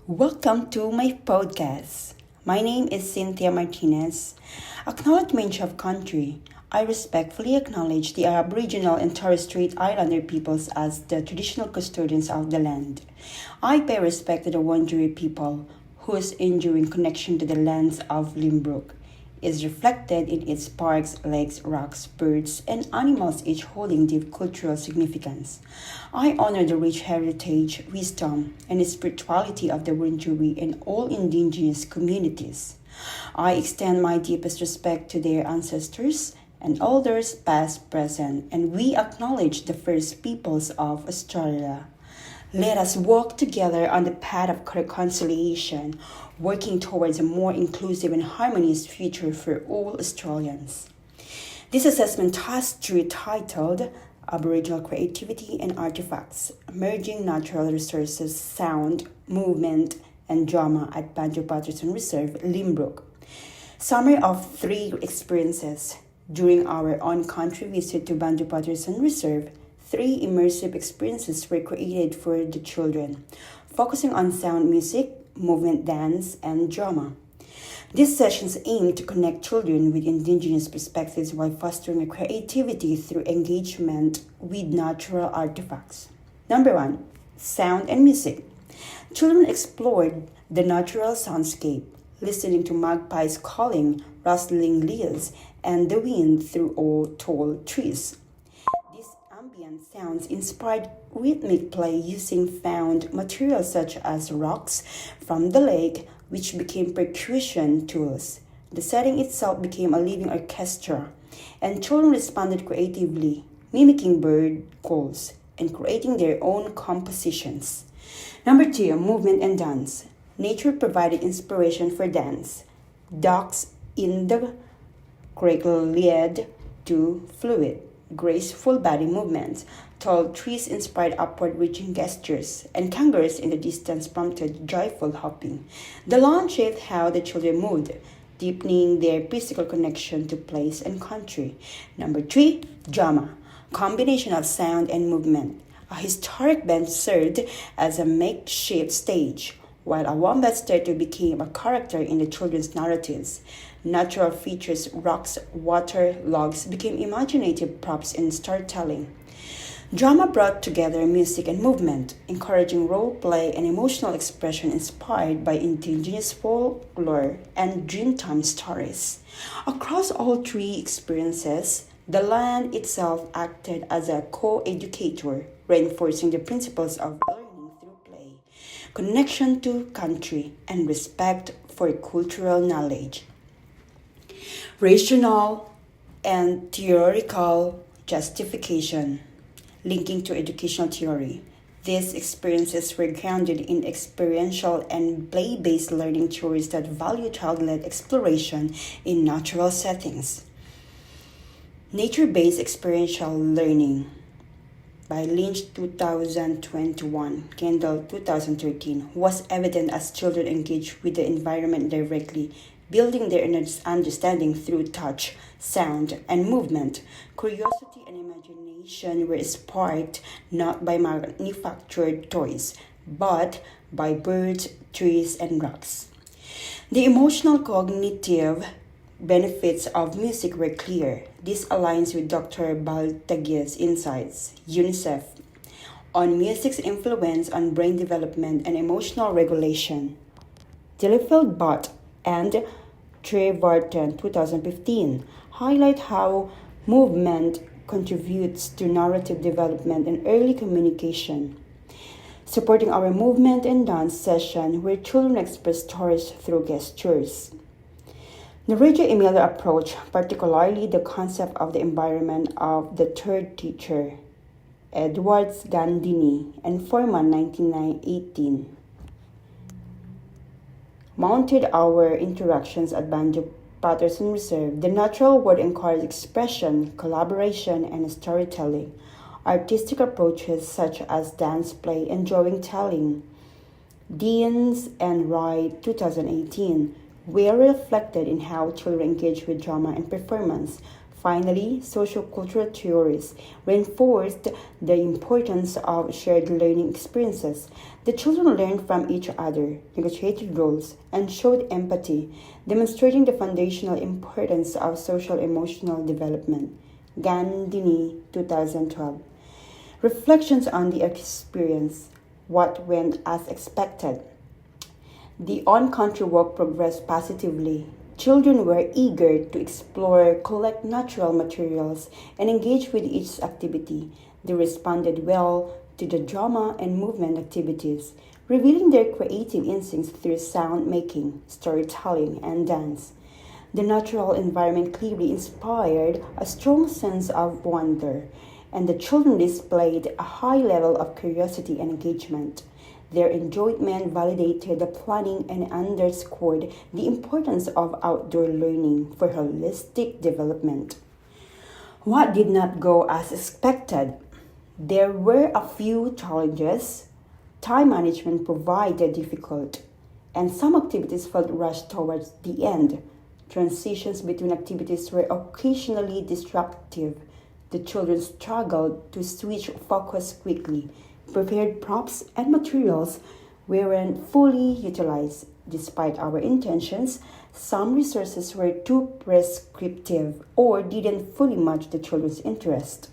Welcome to my podcast. My name is Cynthia Martinez. Acknowledgement of country. I respectfully acknowledge the Aboriginal and Torres Strait Islander peoples as the traditional custodians of the land. I pay respect to the Wurundjeri people, whose enduring connection to the lands of Limbrook is reflected in its parks, lakes, rocks, birds, and animals, each holding deep cultural significance. I honor the rich heritage, wisdom, and spirituality of the Wurundjeri and all indigenous communities. I extend my deepest respect to their ancestors and elders past, present, and we acknowledge the first peoples of Australia. Let us walk together on the path of reconciliation, working towards a more inclusive and harmonious future for all Australians. This assessment task titled Aboriginal Creativity and Artefacts, Merging Natural Resources, Sound, Movement, and Drama at Banjo Paterson Reserve, Limbrook. Summary of 3 experiences. During our on-country visit to Banjo Paterson Reserve, 3 immersive experiences were created for the children, focusing on sound music, movement dance, and drama. These sessions aim to connect children with indigenous perspectives while fostering creativity through engagement with natural artifacts. Number 1. Sound and music. Children explored the natural soundscape, listening to magpies calling, rustling leaves, and the wind through tall trees. Ambient sounds inspired rhythmic play using found materials such as rocks from the lake, which became percussion tools. The setting itself became a living orchestra, and children responded creatively, mimicking bird calls and creating their own compositions. Number 2, movement and dance. Nature provided inspiration for dance. Ducks in the creek led to fluid, graceful body movements. Tall trees inspired upward-reaching gestures, and kangaroos in the distance prompted joyful hopping. The lawn shaped how the children moved, deepening their physical connection to place and country. Number 3, drama. Combination of sound and movement. A historic bench served as a makeshift stage, while a wombat statue became a character in the children's narratives. Natural features, rocks, water, logs became imaginative props in storytelling. Drama brought together music and movement, encouraging role play and emotional expression inspired by indigenous folklore and dreamtime stories. Across all 3 experiences, the land itself acted as a co-educator, reinforcing the principles of learning through play, connection to country, and respect for cultural knowledge. Rational and theoretical justification. Linking to educational theory. These experiences were grounded in experiential and play-based learning theories that value child-led exploration in natural settings. Nature-based experiential learning by Lynch 2021, Kendall 2013 was evident as children engaged with the environment directly, building their understanding through touch, sound, and movement. Curiosity and imagination were sparked not by manufactured toys, but by birds, trees, and rocks. The emotional cognitive benefits of music were clear. This aligns with Dr. Baltagia's insights, UNICEF, on music's influence on brain development and emotional regulation. Delafield Bott and Trevarton 2015 highlight how movement contributes to narrative development and early communication, supporting our movement and dance session where children express stories through gestures. The Reggio Emilia approach, particularly the concept of the environment of the third teacher, Edwards Gandini and Forman 1918, mounted our interactions at Banjo Paterson Reserve. The natural world encouraged expression, collaboration, and storytelling. Artistic approaches such as dance play and drawing telling, Deans and Wright 2018, were reflected in how children engage with drama and performance, Finally, sociocultural theories reinforced the importance of shared learning experiences. The children learned from each other, negotiated roles, and showed empathy, demonstrating the foundational importance of social emotional development. Gandini, 2012. Reflections on the experience. What went as expected. The on-country walk progressed positively. Children were eager to explore, collect natural materials, and engage with each activity. They responded well to the drama and movement activities, revealing their creative instincts through sound making, storytelling, and dance. The natural environment clearly inspired a strong sense of wonder, and the children displayed a high level of curiosity and engagement. Their enjoyment validated the planning and underscored the importance of outdoor learning for holistic development. What did not go as expected? There were a few challenges. Time management proved difficult, and some activities felt rushed towards the end. Transitions between activities were occasionally disruptive. The children struggled to switch focus quickly. Prepared props and materials weren't fully utilized. Despite our intentions, some resources were too prescriptive or didn't fully match the children's interest.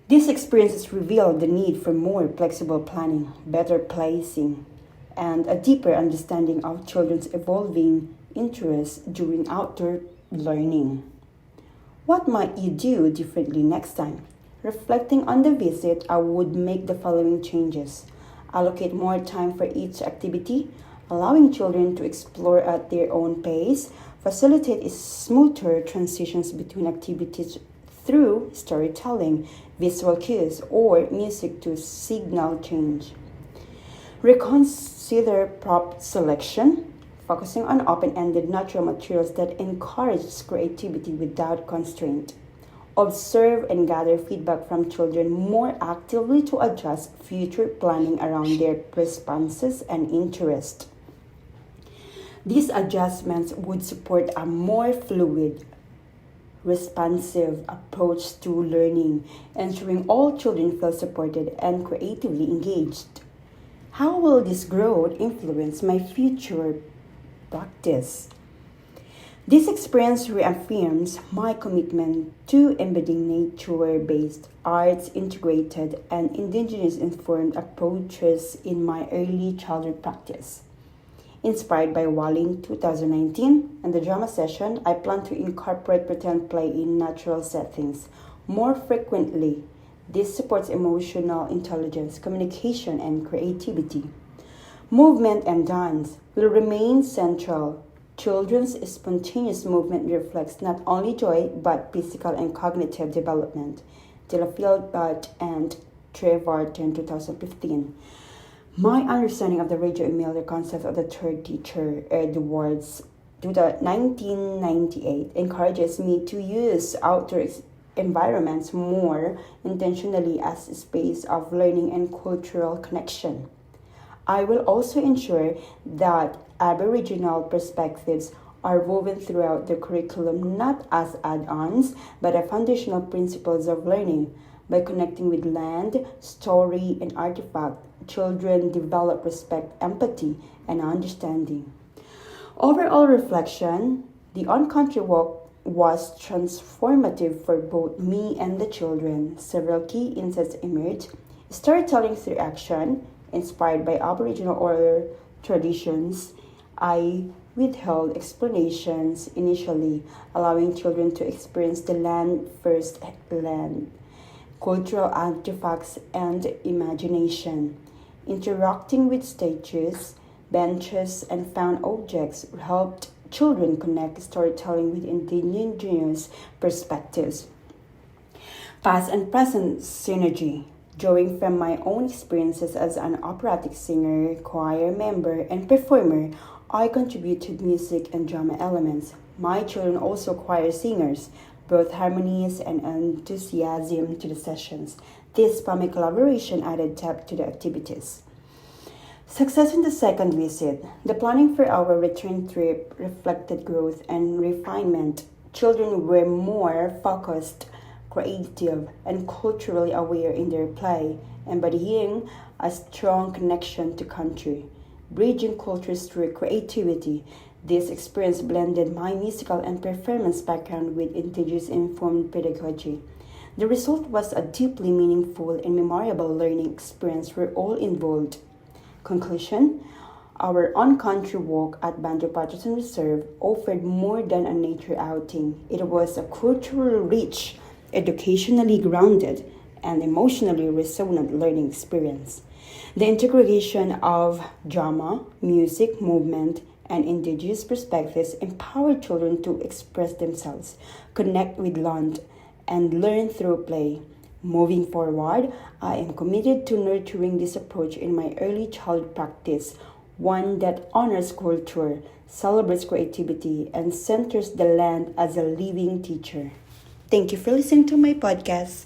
These experiences revealed the need for more flexible planning, better placing, and a deeper understanding of children's evolving interests during outdoor learning. What might you do differently next time? Reflecting on the visit, I would make the following changes. Allocate more time for each activity, allowing children to explore at their own pace, facilitate smoother transitions between activities through storytelling, visual cues, or music to signal change. Reconsider prop selection, focusing on open-ended natural materials that encourage creativity without constraint. Observe and gather feedback from children more actively to adjust future planning around their responses and interest. These adjustments would support a more fluid, responsive approach to learning, ensuring all children feel supported and creatively engaged. How will this growth influence my future practice? This experience reaffirms my commitment to embedding nature-based, arts-integrated, and indigenous-informed approaches in my early childhood practice. Inspired by Walling 2019 and the drama session, I plan to incorporate pretend play in natural settings more frequently. This supports emotional intelligence, communication, and creativity. Movement and dance will remain central. Children's spontaneous movement reflects not only joy but physical and cognitive development. Delafield Butt and Trevarton 2015. My understanding of the Radio Emilia concept of the third teacher, Edwards 1998, encourages me to use outdoor environments more intentionally as a space of learning and cultural connection. I will also ensure that Aboriginal perspectives are woven throughout the curriculum not as add-ons but as foundational principles of learning. By connecting with land, story, and artifact, children develop respect, empathy, and understanding. Overall reflection, the on-country walk was transformative for both me and the children. Several key insights emerged. Storytelling through action, inspired by Aboriginal oral traditions, I withheld explanations initially, allowing children to experience the land first land, cultural artifacts, and imagination. Interacting with statues, benches, and found objects helped children connect storytelling with indigenous perspectives. Past and present synergy. Drawing from my own experiences as an operatic singer, choir member, and performer, I contributed music and drama elements. My children also choir singers, brought harmonies and enthusiasm to the sessions. This family collaboration added depth to the activities. Success in the second visit. The planning for our return trip reflected growth and refinement. Children were more focused, creative, and culturally aware in their play, embodying a strong connection to country. Bridging cultures through creativity, this experience blended my musical and performance background with indigenous informed pedagogy. The result was a deeply meaningful and memorable learning experience for all involved. Conclusion: our on-country walk at Banjo Paterson Reserve offered more than a nature outing. It was a culturally rich, educationally grounded, and emotionally resonant learning experience. The integration of drama, music, movement, and indigenous perspectives empowered children to express themselves, connect with land, and learn through play. Moving forward, I am committed to nurturing this approach in my early child practice, one that honors culture, celebrates creativity, and centers the land as a living teacher. Thank you for listening to my podcast.